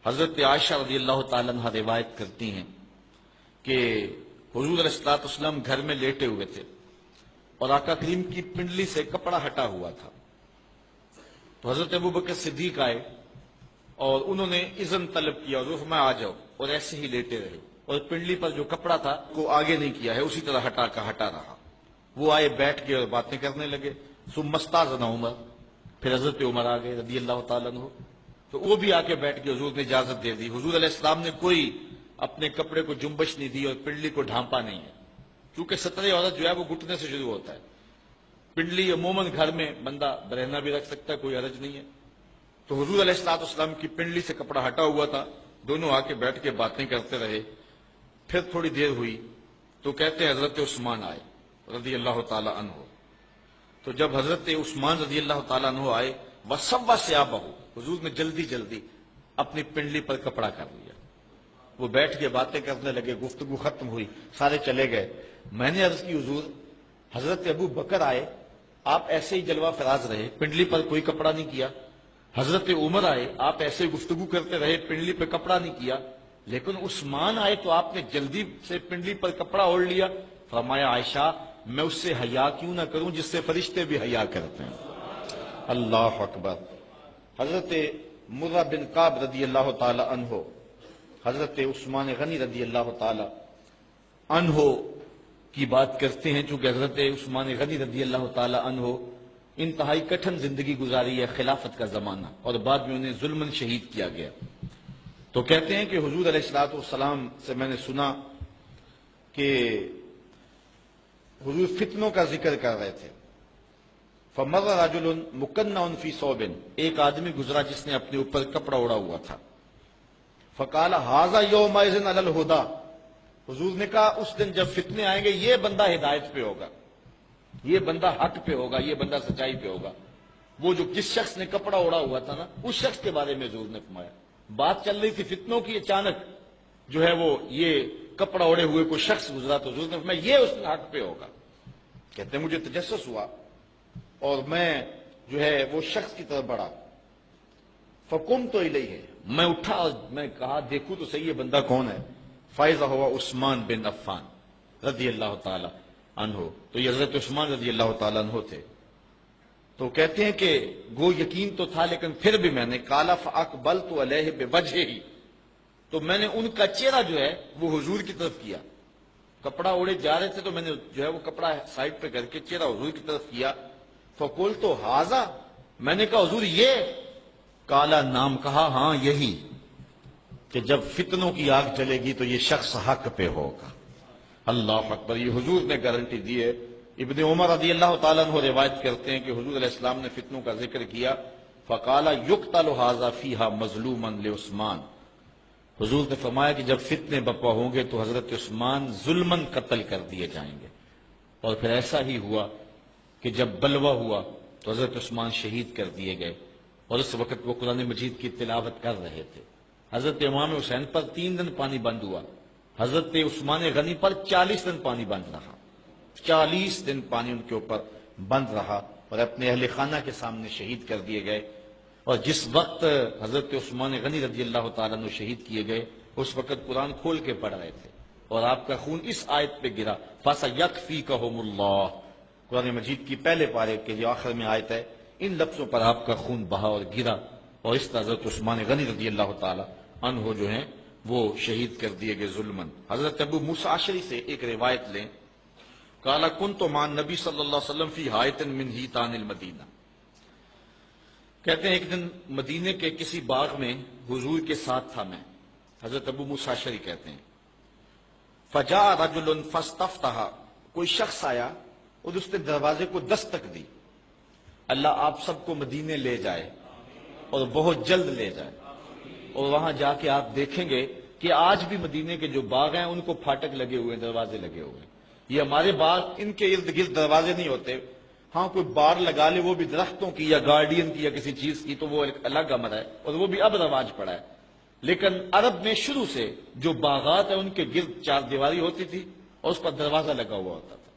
حضرت عائشہ رضی اللہ تعالیٰ عنہ روایت کرتی ہیں کہ حضور علیہ الصلوۃ والسلام گھر میں لیٹے ہوئے تھے اور آقا کریم کی پنڈلی سے کپڑا ہٹا ہوا تھا، تو حضرت ابوبکر صدیق آئے اور انہوں نے اذن طلب کیا، حضور فرمایا آ جاؤ، اور ایسے ہی لیٹے رہے اور پنڈلی پر جو کپڑا تھا وہ آگے نہیں کیا ہے، اسی طرح ہٹا رہا۔ وہ آئے، بیٹھ کے اور باتیں کرنے لگے۔ ثم استاذن عمر، پھر حضرت عمر آ گئے رضی اللہ تعالیٰ عنہ، تو وہ بھی آ کے بیٹھ کے حضور نے اجازت دے دی۔ حضور علیہ السلام نے کوئی اپنے کپڑے کو جنبش نہیں دی اور پنڈلی کو ڈھانپا نہیں ہے، کیونکہ ستر عورت جو ہے وہ گھٹنے سے شروع ہوتا ہے۔ پنڈلی عموماً گھر میں بندہ برہنہ بھی رکھ سکتا ہے، کوئی حرج نہیں ہے۔ تو حضور علیہ السلام کی پنڈلی سے کپڑا ہٹا ہوا تھا، دونوں آ کے بیٹھ کے باتیں کرتے رہے۔ پھر تھوڑی دیر ہوئی تو کہتے ہیں حضرت عثمان آئے رضی اللہ تعالیٰ عنہ، تو جب حضرت عثمان رضی اللہ تعالیٰ عنہ آئے وَسَوَّ ثِيَابَهُ، حضور نے جلدی جلدی اپنی پنڈلی پر کپڑا کر لیا۔ وہ بیٹھ کے باتیں کرنے لگے، گفتگو ختم ہوئی، سارے چلے گئے۔ میں نے عرض کی حضور حضرت ابو بکر آئے، آپ ایسے ہی جلوہ فراز رہے، پنڈلی پر کوئی کپڑا نہیں کیا۔ حضرت عمر آئے، آپ ایسے گفتگو کرتے رہے، پنڈلی پہ کپڑا نہیں کیا، لیکن عثمان آئے تو آپ نے جلدی سے پنڈلی پر کپڑا اوڑھ لیا۔ فرمایا عائشہ میں اس سے حیا کیوں نہ کروں جس سے فرشتے بھی حیا کرتے ہیں۔ اللہ اکبر۔ حضرت مرہ بن کعب رضی اللہ تعالی عنہ حضرت عثمان غنی رضی اللہ تعالی عنہ کی بات کرتے ہیں، چونکہ حضرت عثمان غنی رضی اللہ تعالی عنہ انتہائی کٹھن زندگی گزاری ہے، خلافت کا زمانہ، اور بعد میں انہیں ظلماً شہید کیا گیا۔ تو کہتے ہیں کہ حضور علیہ الصلوۃ والسلام سے میں نے سنا کہ حضور فتنوں کا ذکر کر رہے تھے۔ فمر رجل مکنع فی ثوب، ایک آدمی گزرا جس نے اپنے اوپر کپڑا اڑا ہوا تھا۔ فقال ھذا یومئذ علی الہدی، حضور نے کہا اس دن جب فتنے آئیں گے یہ بندہ ہدایت پہ ہوگا، یہ بندہ حق پہ ہوگا، یہ بندہ سچائی پہ ہوگا۔ وہ جو جس شخص نے کپڑا اڑا ہوا تھا نا، اس شخص کے بارے میں حضور نے فرمایا۔ بات چل رہی تھی فتنوں کی، اچانک جو ہے وہ یہ کپڑا اوڑے ہوئے کوئی شخص گزرا تو حضور نے فرمایا یہ اس حق پہ ہوگا۔ کہتے ہیں مجھے تجسس ہوا اور میں جو ہے وہ شخص کی طرف بڑھا۔ فقمت الیہ، میں اٹھا اور میں کہا دیکھوں تو صحیح یہ بندہ کون ہے۔ فاذا ہوا عثمان بن عفان رضی اللہ تعالی عنہ، تو یہ حضرت عثمان رضی اللہ تعالی عنہ تھے۔ تو کہتے ہیں کہ گو یقین تو تھا لیکن پھر بھی میں نے قال فاقبلت علیہ بوجہہ، تو میں نے ان کا چہرہ جو ہے وہ حضور کی طرف کیا۔ کپڑا اوڑے جا رہے تھے تو میں نے جو ہے وہ کپڑا سائڈ پہ کر کے چہرہ حضور کی طرف کیا۔ فقلت ھذا، میں نے کہا حضور یہ؟ کالا، نام کہا ہاں یہی، کہ جب فتنوں کی آگ جلے گی تو یہ شخص حق پہ ہوگا۔ اللہ اکبر، یہ حضور نے گارنٹی دی ہے۔ ابن عمر رضی اللہ تعالیٰ عنہ روایت کرتے ہیں کہ حضور علیہ السلام نے فتنوں کا ذکر کیا۔ فقال یقتل ھذا فیھا مظلوما لعثمان، حضور نے فرمایا کہ جب فتنے بپا ہوں گے تو حضرت عثمان ظلماً قتل کر دیے جائیں گے۔ اور پھر ایسا ہی ہوا کہ جب بلوہ ہوا تو حضرت عثمان شہید کر دیے گئے، اور اس وقت وہ قرآن مجید کی تلاوت کر رہے تھے۔ حضرت امام حسین پر 3 دن پانی بند ہوا، حضرت عثمان غنی پر 40 دن پانی بند رہا، 40 دن پانی ان کے اوپر بند رہا، اور اپنے اہل خانہ کے سامنے شہید کر دیے گئے۔ اور جس وقت حضرت عثمان غنی رضی اللہ تعالیٰ عنہ شہید کیے گئے اس وقت قرآن کھول کے پڑھ رہے تھے، اور آپ کا خون اس آیت پہ گرا فَسَيَكْفِيكَهُمُ اللَّهُ، قرآن مجید کی پہلے پارے کے جو آخر میں آیت ہے، ان لفظوں پر آپ کا خون بہا اور گرا، اور اس طرح حضرت عثمان غنی رضی اللہ تعالیٰ عنہ جو ہیں وہ شہید کر دیے گئے ظلماً۔ حضرت ابو موسیٰ اشعری سے ایک روایت لیں، قال كنت مع النبی صلی اللہ علیہ وسلم فی حائط من حیطان المدینہ، کہتے ہیں ایک دن مدینے کے کسی باغ میں حضور کے ساتھ تھا میں، حضرت ابو موسیٰ اشعری کہتے ہیں۔ فجاء رجل فاستفتح، کوئی شخص آیا اور اس نے دروازے کو دستک دی۔ اللہ آپ سب کو مدینے لے جائے اور بہت جلد لے جائے، اور وہاں جا کے آپ دیکھیں گے کہ آج بھی مدینے کے جو باغ ہیں ان کو پھاٹک لگے ہوئے ہیں، دروازے لگے ہوئے ہیں۔ یہ ہمارے باغ ان کے ارد گرد دروازے نہیں ہوتے، ہاں کوئی بار لگا لے وہ بھی درختوں کی یا گارڈین کی یا کسی چیز کی تو وہ ایک الگ امر ہے، اور وہ بھی اب رواج پڑا ہے۔ لیکن عرب میں شروع سے جو باغات ہیں ان کے گرد 4 دیواری ہوتی تھی اور اس پر دروازہ لگا ہوا ہوتا تھا۔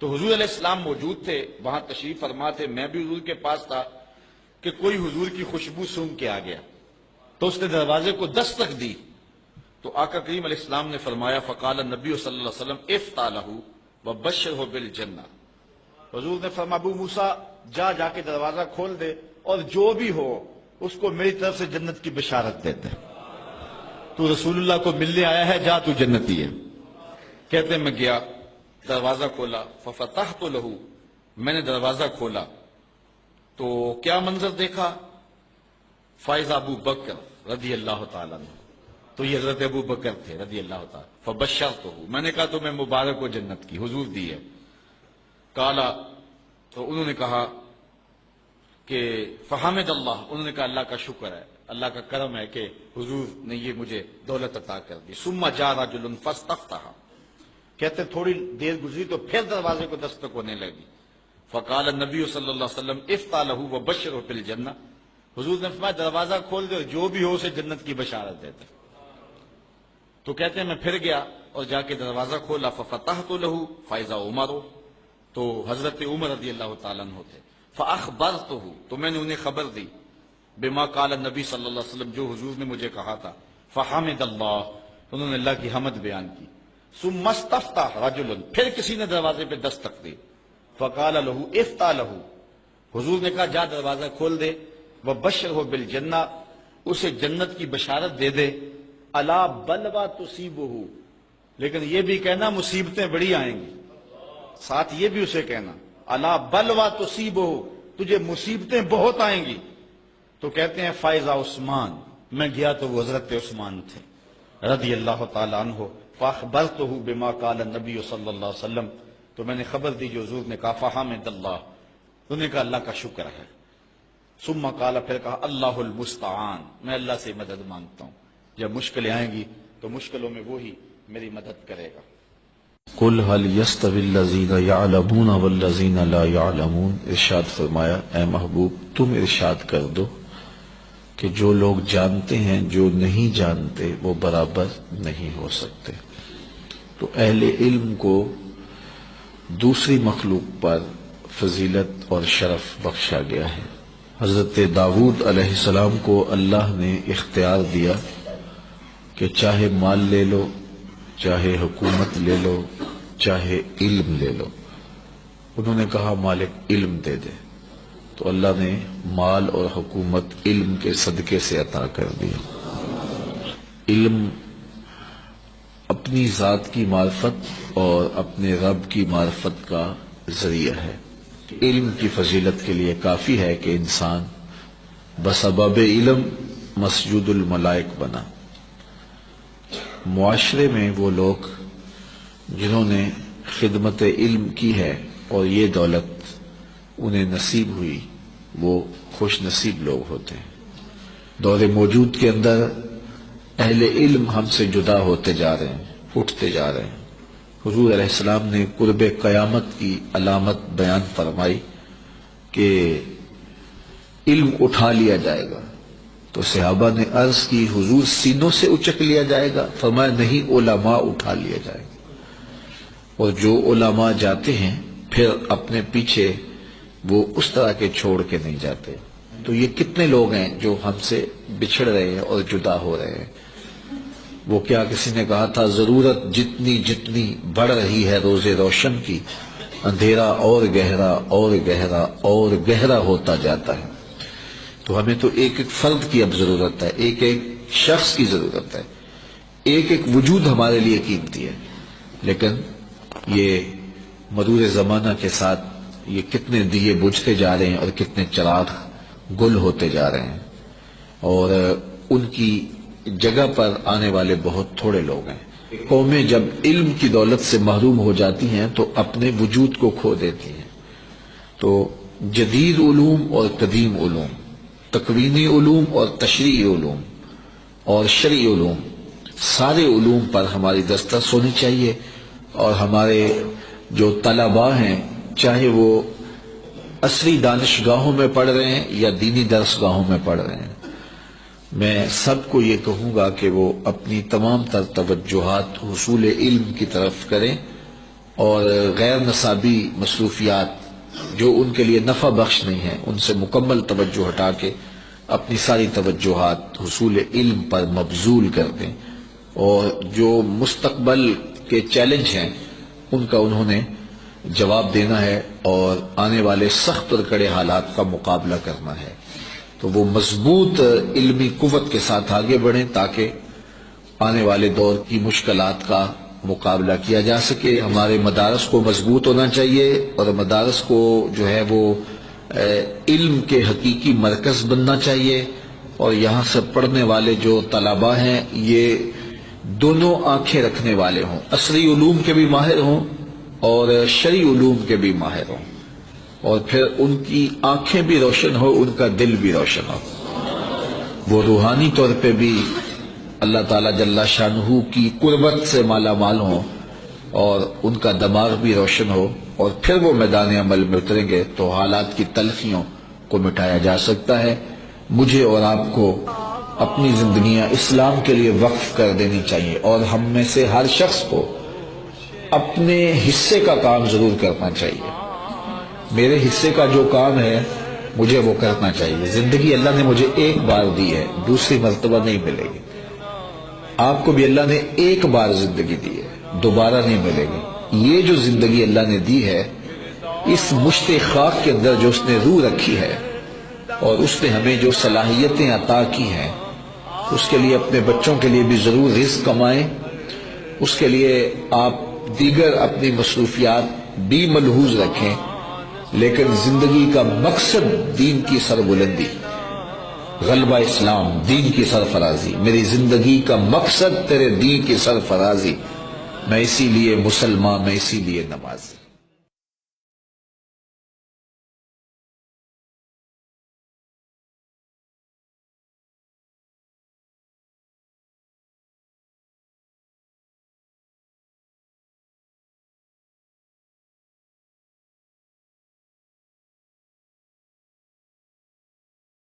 تو حضور علیہ السلام موجود تھے، وہاں تشریف فرما تھے، میں بھی حضور کے پاس تھا کہ کوئی حضور کی خوشبو سونگھ کے آ گیا، تو اس نے دروازے کو دستک دی تو آقا کریم علیہ السلام نے فرمایا فقال النبی صلی اللہ علیہ وسلم افتح لہ وبشرہ بالجنہ، حضور نے فرمایا ابو موسیٰ جا کے دروازہ کھول دے اور جو بھی ہو اس کو میری طرف سے جنت کی بشارت دے دے، تو رسول اللہ کو ملنے آیا ہے، جا تو جنتی ہے۔ کہتے ہیں میں گیا، دروازہ کھولا، ففتحت لہ، میں نے دروازہ کھولا تو کیا منظر دیکھا، فائز ابو بکر رضی اللہ تعالیٰ عنہ، تو یہ حضرت ابو بکر تھے رضی اللہ تعالیٰ، فبشرتہ، میں نے کہا تمہیں مبارک ہو جنت کی، حضور دی ہے۔ کالا، تو انہوں نے کہا کہ فحمد اللہ، انہوں نے کہا اللہ کا شکر ہے، اللہ کا کرم ہے کہ حضور نے یہ مجھے دولت عطا کر دی۔ ثم جاء رجل فاستفتح، کہتے تھوڑی دیر گزری تو پھر دروازے کو دستک ہونے لگی، فقال النبی صلی اللہ علیہ وسلم افتح لہ وبشرہ بالجنہ، حضور نے فرمایا دروازہ کھول دے، جو بھی ہو اسے جنت کی بشارت دے دے۔ تو کہتے ہیں میں پھر گیا اور جا کے دروازہ کھولا، ففتحت لہ فاذا عمر، تو حضرت عمر رضی اللہ تعالیٰ عنہ تھے، فاخبرتہ، تو میں نے انہیں خبر دی، بما قال النبی صلی اللہ علیہ وسلم، جو حضور نے مجھے کہا تھا، فحمد اللہ، انہوں نے اللہ کی حمد بیان کی۔ ثم استفتح رجل، پھر کسی نے دروازے پہ دستک دی، فقال لہ افتح لہ، حضور نے کہا جا دروازہ کھول دے، وبشرہ بالجنہ، اسے جنت کی بشارت دے دے، الا بلوا تصیبہ، لیکن یہ بھی کہنا مصیبتیں بڑی آئیں گی، ساتھ یہ بھی اسے کہنا الا بلوا تصیبہ، تجھے مصیبتیں بہت آئیں گی۔ تو کہتے ہیں فائزہ عثمان، میں گیا تو وہ حضرت عثمان تھے رضی اللہ تعالی عنہ، فاخبرتہ بما قال النبی صلی اللہ علیہ وسلم، تو میں نے خبر دی جو حضور نے کہا، فحمد اللہ، انہوں نے کہا اللہ کا شکر ہے۔ ثم قال، پھر کہا اللہ المستعان، میں اللہ سے مدد مانگتا ہوں، جب مشکلیں آئیں گی تو مشکلوں میں وہی میری مدد کرے گا۔ قل هل يستوي الذين يعلمون والذين لا يعلمون، ارشاد فرمایا اے محبوب تم ارشاد کر دو کہ جو لوگ جانتے ہیں جو نہیں جانتے وہ برابر نہیں ہو سکتے۔ تو اہل علم کو دوسری مخلوق پر فضیلت اور شرف بخشا گیا ہے۔ حضرت داؤد علیہ السلام کو اللہ نے اختیار دیا کہ چاہے مال لے لو، چاہے حکومت لے لو، چاہے علم لے لو۔ انہوں نے کہا مالک علم دے دے، تو اللہ نے مال اور حکومت علم کے صدقے سے عطا کر دی۔ علم اپنی ذات کی معرفت اور اپنے رب کی معرفت کا ذریعہ ہے۔ علم کی فضیلت کے لیے کافی ہے کہ انسان بسبب علم مسجود الملائک بنا۔ معاشرے میں وہ لوگ جنہوں نے خدمت علم کی ہے اور یہ دولت انہیں نصیب ہوئی، وہ خوش نصیب لوگ ہوتے ہیں۔ دور موجود کے اندر اہل علم ہم سے جدا ہوتے جا رہے ہیں، اٹھتے جا رہے ہیں۔ حضور علیہ السلام نے قرب قیامت کی علامت بیان فرمائی کہ علم اٹھا لیا جائے گا، تو صحابہ نے عرض کی حضور سینوں سے اچک لیا جائے گا؟ فرمایا نہیں، علماء اٹھا لیا جائے گا۔ اور جو علماء جاتے ہیں پھر اپنے پیچھے وہ اس طرح کے چھوڑ کے نہیں جاتے۔ تو یہ کتنے لوگ ہیں جو ہم سے بچھڑ رہے ہیں اور جدا ہو رہے ہیں۔ وہ کیا کسی نے کہا تھا، ضرورت جتنی جتنی بڑھ رہی ہے روز روشن کی، اندھیرا اور گہرا اور گہرا اور گہرا ہوتا جاتا ہے۔ تو ہمیں تو ایک ایک فرد کی اب ضرورت ہے، ایک ایک شخص کی ضرورت ہے، ایک ایک وجود ہمارے لیے قیمتی ہے۔ لیکن یہ مرور زمانہ کے ساتھ یہ کتنے دیے بجھتے جا رہے ہیں اور کتنے چراغ گل ہوتے جا رہے ہیں، اور ان کی جگہ پر آنے والے بہت تھوڑے لوگ ہیں۔ قومیں جب علم کی دولت سے محروم ہو جاتی ہیں تو اپنے وجود کو کھو دیتی ہیں۔ تو جدید علوم اور قدیم علوم، تکوینی علوم اور تشریعی علوم اور شرعی علوم، سارے علوم پر ہماری دسترس ہونی چاہیے، اور ہمارے جو طلباء ہیں چاہے وہ عصری دانشگاہوں میں پڑھ رہے ہیں یا دینی درسگاہوں میں پڑھ رہے ہیں، میں سب کو یہ کہوں گا کہ وہ اپنی تمام تر توجہات حصول علم کی طرف کریں، اور غیر نصابی مصروفیات جو ان کے لیے نفع بخش نہیں ہیں ان سے مکمل توجہ ہٹا کے اپنی ساری توجہات حصول علم پر مبذول کر دیں، اور جو مستقبل کے چیلنج ہیں ان کا انہوں نے جواب دینا ہے اور آنے والے سخت اور کڑے حالات کا مقابلہ کرنا ہے۔ تو وہ مضبوط علمی قوت کے ساتھ آگے بڑھیں تاکہ آنے والے دور کی مشکلات کا مقابلہ کیا جا سکے۔ ہمارے مدارس کو مضبوط ہونا چاہیے، اور مدارس کو جو ہے وہ علم کے حقیقی مرکز بننا چاہیے، اور یہاں سے پڑھنے والے جو طلباء ہیں یہ دونوں آنکھیں رکھنے والے ہوں، عصری علوم کے بھی ماہر ہوں اور شرعی علوم کے بھی ماہر ہوں، اور پھر ان کی آنکھیں بھی روشن ہو، ان کا دل بھی روشن ہو، وہ روحانی طور پہ بھی اللہ تعالیٰ جل شانہ کی قربت سے مالا مال ہوں، اور ان کا دماغ بھی روشن ہو، اور پھر وہ میدان عمل میں اتریں گے تو حالات کی تلخیوں کو مٹایا جا سکتا ہے۔ مجھے اور آپ کو اپنی زندگیاں اسلام کے لیے وقف کر دینی چاہیے، اور ہم میں سے ہر شخص کو اپنے حصے کا کام ضرور کرنا چاہیے۔ میرے حصے کا جو کام ہے مجھے وہ کرنا چاہیے۔ زندگی اللہ نے مجھے ایک بار دی ہے، دوسری مرتبہ نہیں ملے گی۔ آپ کو بھی اللہ نے ایک بار زندگی دی ہے، دوبارہ نہیں ملے گی۔ یہ جو زندگی اللہ نے دی ہے، اس مشت خاک کے اندر جو اس نے روح رکھی ہے، اور اس نے ہمیں جو صلاحیتیں عطا کی ہیں، اس کے لیے اپنے بچوں کے لیے بھی ضرور رزق کمائیں۔ اس کے لیے آپ دیگر اپنی مصروفیات بھی ملحوظ رکھیں، لیکن زندگی کا مقصد دین کی سربلندی، غلبہ اسلام، دین کی سرفرازی۔ میری زندگی کا مقصد تیرے دین کی سرفرازی، میں اسی لیے مسلمان، میں اسی لیے نمازی۔